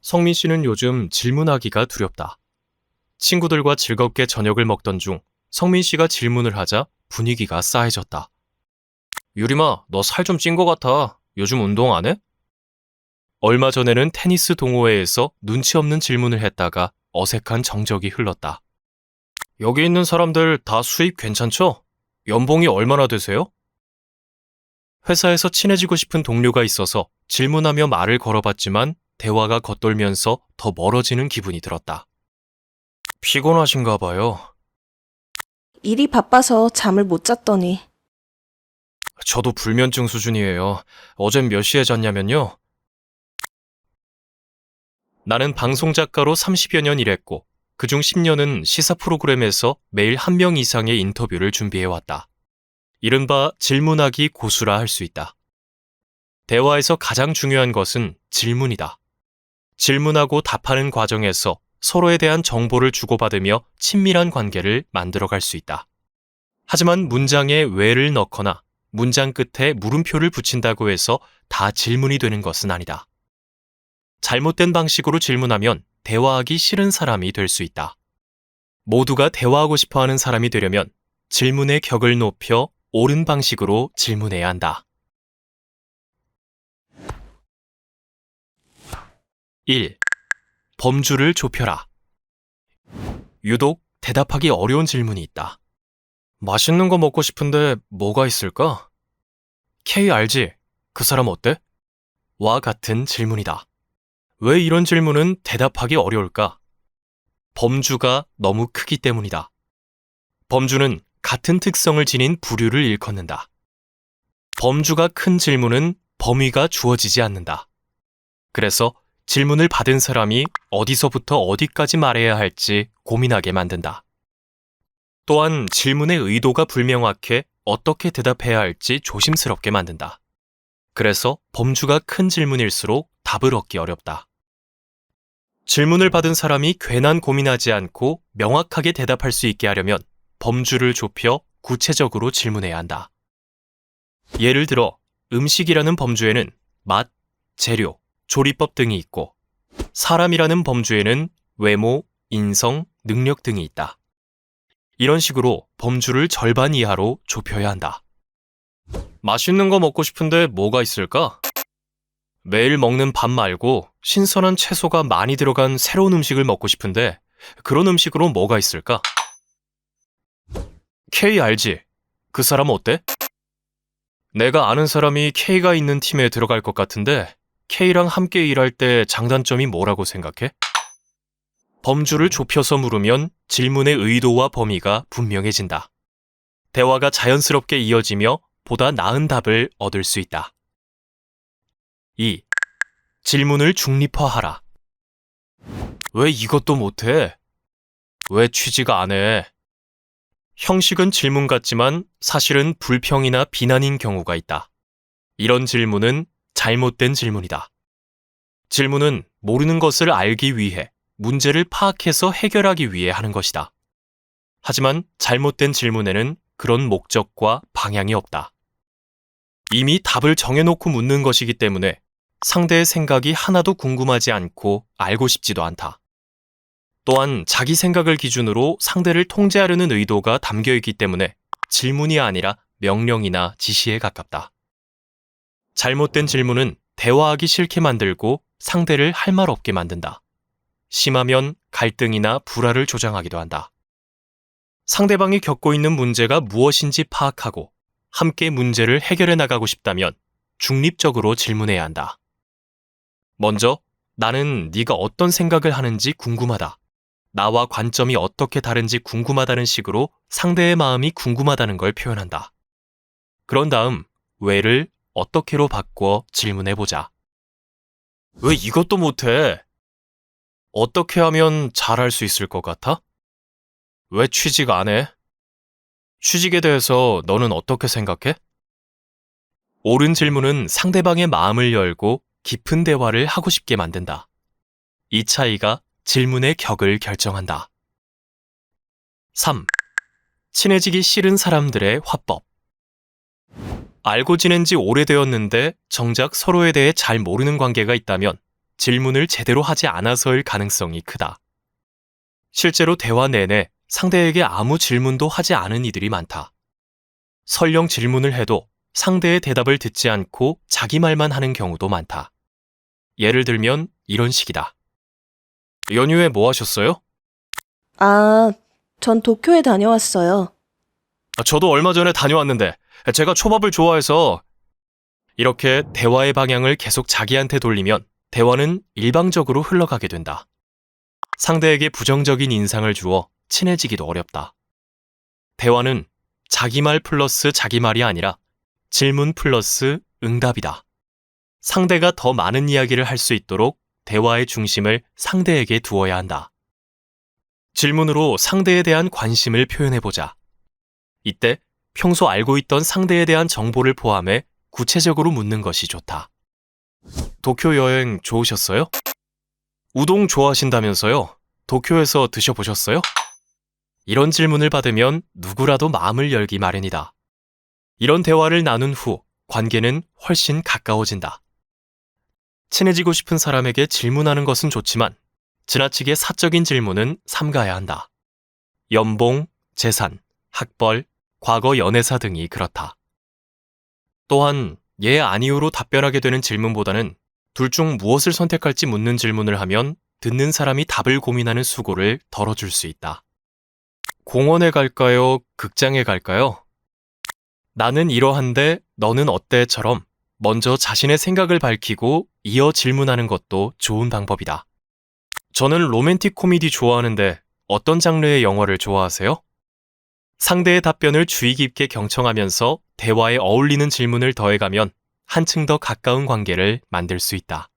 성민 씨는 요즘 질문하기가 두렵다. 친구들과 즐겁게 저녁을 먹던 중 성민 씨가 질문을 하자 분위기가 싸해졌다. 유림아, 너 살 좀 찐 것 같아. 요즘 운동 안 해? 얼마 전에는 테니스 동호회에서 눈치 없는 질문을 했다가 어색한 정적이 흘렀다. 여기 있는 사람들 다 수입 괜찮죠? 연봉이 얼마나 되세요? 회사에서 친해지고 싶은 동료가 있어서 질문하며 말을 걸어봤지만 대화가 겉돌면서 더 멀어지는 기분이 들었다. 피곤하신가 봐요. 일이 바빠서 잠을 못 잤더니. 저도 불면증 수준이에요. 어젠 몇 시에 잤냐면요. 나는 방송작가로 30여 년 일했고 그중 10년은 시사 프로그램에서 매일 한 명 이상의 인터뷰를 준비해왔다. 이른바 질문하기 고수라 할 수 있다. 대화에서 가장 중요한 것은 질문이다. 질문하고 답하는 과정에서 서로에 대한 정보를 주고받으며 친밀한 관계를 만들어갈 수 있다. 하지만 문장에 왜를 넣거나 문장 끝에 물음표를 붙인다고 해서 다 질문이 되는 것은 아니다. 잘못된 방식으로 질문하면 대화하기 싫은 사람이 될 수 있다. 모두가 대화하고 싶어하는 사람이 되려면 질문의 격을 높여 옳은 방식으로 질문해야 한다. 1. 범주를 좁혀라. 유독 대답하기 어려운 질문이 있다. 맛있는 거 먹고 싶은데 뭐가 있을까? K 알지? 그 사람 어때? 와 같은 질문이다. 왜 이런 질문은 대답하기 어려울까? 범주가 너무 크기 때문이다. 범주는 같은 특성을 지닌 부류를 일컫는다. 범주가 큰 질문은 범위가 주어지지 않는다. 그래서 질문을 받은 사람이 어디서부터 어디까지 말해야 할지 고민하게 만든다. 또한 질문의 의도가 불명확해 어떻게 대답해야 할지 조심스럽게 만든다. 그래서 범주가 큰 질문일수록 답을 얻기 어렵다. 질문을 받은 사람이 괜한 고민하지 않고 명확하게 대답할 수 있게 하려면 범주를 좁혀 구체적으로 질문해야 한다. 예를 들어 음식이라는 범주에는 맛, 재료, 조리법 등이 있고 사람이라는 범주에는 외모, 인성, 능력 등이 있다. 이런 식으로 범주를 절반 이하로 좁혀야 한다. 맛있는 거 먹고 싶은데 뭐가 있을까? 매일 먹는 밥 말고 신선한 채소가 많이 들어간 새로운 음식을 먹고 싶은데 그런 음식으로 뭐가 있을까? K 알지? 그 사람 어때? 내가 아는 사람이 K가 있는 팀에 들어갈 것 같은데 K랑 함께 일할 때 장단점이 뭐라고 생각해? 범주를 좁혀서 물으면 질문의 의도와 범위가 분명해진다. 대화가 자연스럽게 이어지며 보다 나은 답을 얻을 수 있다. 2. 질문을 중립화하라. 왜 이것도 못해? 왜 취지가 안 해? 형식은 질문 같지만 사실은 불평이나 비난인 경우가 있다. 이런 질문은 잘못된 질문이다. 질문은 모르는 것을 알기 위해 문제를 파악해서 해결하기 위해 하는 것이다. 하지만 잘못된 질문에는 그런 목적과 방향이 없다. 이미 답을 정해놓고 묻는 것이기 때문에 상대의 생각이 하나도 궁금하지 않고 알고 싶지도 않다. 또한 자기 생각을 기준으로 상대를 통제하려는 의도가 담겨있기 때문에 질문이 아니라 명령이나 지시에 가깝다. 잘못된 질문은 대화하기 싫게 만들고 상대를 할 말 없게 만든다. 심하면 갈등이나 불화를 조장하기도 한다. 상대방이 겪고 있는 문제가 무엇인지 파악하고 함께 문제를 해결해 나가고 싶다면 중립적으로 질문해야 한다. 먼저 나는 네가 어떤 생각을 하는지 궁금하다. 나와 관점이 어떻게 다른지 궁금하다는 식으로 상대의 마음이 궁금하다는 걸 표현한다. 그런 다음 왜를 어떻게로 바꿔 질문해보자. 왜 이것도 못해? 어떻게 하면 잘할 수 있을 것 같아? 왜 취직 안 해? 취직에 대해서 너는 어떻게 생각해? 옳은 질문은 상대방의 마음을 열고 깊은 대화를 하고 싶게 만든다. 이 차이가 질문의 격을 결정한다. 3. 친해지기 싫은 사람들의 화법. 알고 지낸 지 오래되었는데 정작 서로에 대해 잘 모르는 관계가 있다면 질문을 제대로 하지 않아서일 가능성이 크다. 실제로 대화 내내 상대에게 아무 질문도 하지 않은 이들이 많다. 설령 질문을 해도 상대의 대답을 듣지 않고 자기 말만 하는 경우도 많다. 예를 들면 이런 식이다. 연휴에 뭐 하셨어요? 아, 전 도쿄에 다녀왔어요. 저도 얼마 전에 다녀왔는데 제가 초밥을 좋아해서. 이렇게 대화의 방향을 계속 자기한테 돌리면 대화는 일방적으로 흘러가게 된다. 상대에게 부정적인 인상을 주어 친해지기도 어렵다. 대화는 자기 말 플러스 자기 말이 아니라 질문 플러스 응답이다. 상대가 더 많은 이야기를 할 수 있도록 대화의 중심을 상대에게 두어야 한다. 질문으로 상대에 대한 관심을 표현해보자. 이때 평소 알고 있던 상대에 대한 정보를 포함해 구체적으로 묻는 것이 좋다. 도쿄 여행 좋으셨어요? 우동 좋아하신다면서요? 도쿄에서 드셔보셨어요? 이런 질문을 받으면 누구라도 마음을 열기 마련이다. 이런 대화를 나눈 후 관계는 훨씬 가까워진다. 친해지고 싶은 사람에게 질문하는 것은 좋지만 지나치게 사적인 질문은 삼가야 한다. 연봉, 재산, 학벌, 과거 연애사 등이 그렇다. 또한 예, 아니요로 답변하게 되는 질문보다는 둘 중 무엇을 선택할지 묻는 질문을 하면 듣는 사람이 답을 고민하는 수고를 덜어줄 수 있다. 공원에 갈까요? 극장에 갈까요? 나는 이러한데 너는 어때?처럼 먼저 자신의 생각을 밝히고 이어 질문하는 것도 좋은 방법이다. 저는 로맨틱 코미디 좋아하는데 어떤 장르의 영화를 좋아하세요? 상대의 답변을 주의 깊게 경청하면서 대화에 어울리는 질문을 더해가면 한층 더 가까운 관계를 만들 수 있다.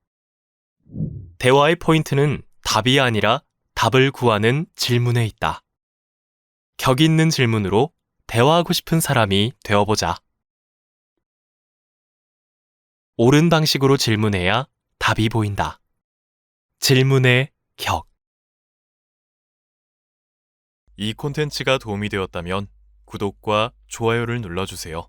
대화의 포인트는 답이 아니라 답을 구하는 질문에 있다. 격 있는 질문으로 대화하고 싶은 사람이 되어보자. 옳은 방식으로 질문해야 답이 보인다. 질문의 격. 이 콘텐츠가 도움이 되었다면 구독과 좋아요를 눌러주세요.